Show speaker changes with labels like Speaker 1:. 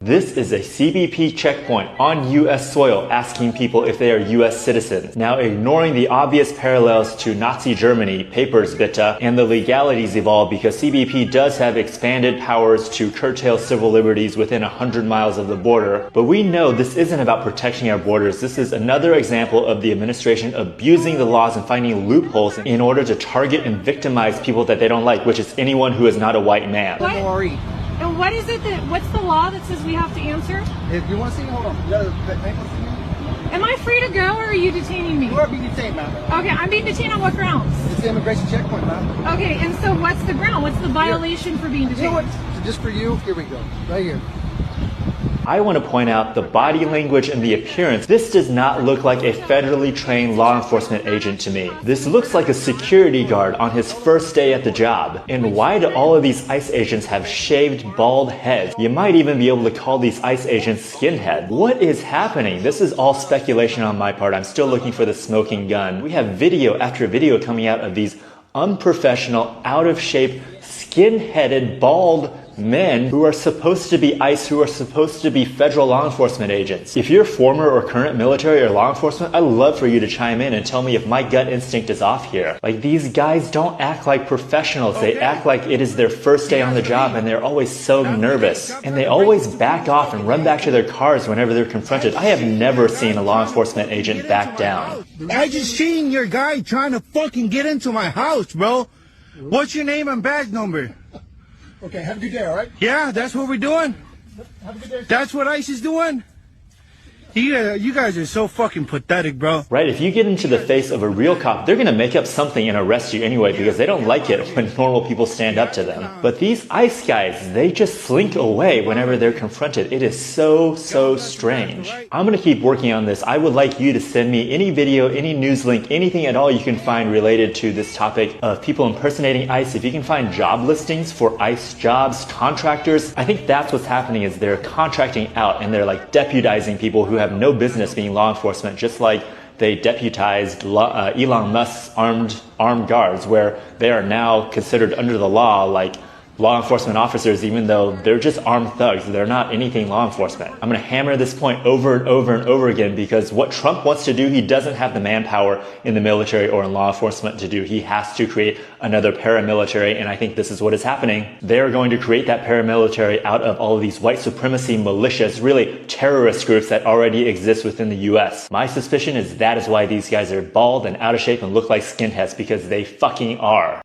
Speaker 1: This is a CBP checkpoint on US soil asking people if they are US citizens. Now, ignoring the obvious parallels to Nazi Germany, papers bitte, and the legalities evolved because CBP does have expanded powers to curtail civil liberties within 100 miles of the border. But we know this isn't about protecting our borders. This is another example of the administration abusing the laws and finding loopholes in order to target and victimize people that they don't like, which is anyone who is not a white man.
Speaker 2: And what is it what's the law that says we have to answer?
Speaker 3: If you want to see, hold on. You got a paper for me?
Speaker 2: Am I free to go or are you detaining me?
Speaker 3: You are being detained, ma'am.
Speaker 2: Okay, I'm being detained on what grounds?
Speaker 3: It's the immigration checkpoint, ma'am.
Speaker 2: Okay, and so what's the ground? What's the violation for being detained?
Speaker 3: You know what? So just for you, here we go. Right here.
Speaker 1: I want to point out the body language and the appearance. This does not look like a federally trained law enforcement agent to me. This looks like a security guard on his first day at the job. And why do all of these ICE agents have shaved bald heads? You might even be able to call these ICE agents skinhead. What is happening? This is all speculation on my part. I'm still looking for the smoking gun. We have video after video coming out of these unprofessional, out of shape, skin-headed, bald men who are supposed to be ICE, who are supposed to be federal law enforcement agents. If you're former or current military or law enforcement, I'd love for you to chime in and tell me if my gut instinct is off here. Like, these guys don't act like professionals. They act like it is their first day on the job and they're always so nervous. And they always back off and run back to their cars whenever they're confronted. I have never seen a law enforcement agent back down.
Speaker 4: I just seen your guy trying to fucking get into my house, bro. What's your name and badge number?
Speaker 3: Okay, have a good day, all right?
Speaker 4: Yeah, that's what we're doing.
Speaker 3: Have a good day.
Speaker 4: That's what ICE is doing. You guys are so fucking pathetic, bro.
Speaker 1: Right? If you get into the face of a real cop, they're gonna make up something and arrest you anyway because they don't like it when normal people stand up to them. But these ICE guys, they just slink away whenever they're confronted. It is so strange. I'm gonna keep working on this. I would like you to send me any video, any news link, anything at all you can find related to this topic of people impersonating ICE. If you can find job listings for ICE jobs, contractors, I think that's what's happening is they're contracting out and they're like deputizing people who have no business being law enforcement, just like they deputized Elon Musk's armed guards, where they are now considered under the law like law enforcement officers, even though they're just armed thugs. They're not anything law enforcement. I'm going to hammer this point over and over and over again because what Trump wants to do, he doesn't have the manpower in the military or in law enforcement to do. He has to create another paramilitary, and I think this is what is happening. They're going to create that paramilitary out of all of these white supremacy militias, really terrorist groups that already exist within the US. My suspicion is that is why these guys are bald and out of shape and look like skinheads, because they fucking are.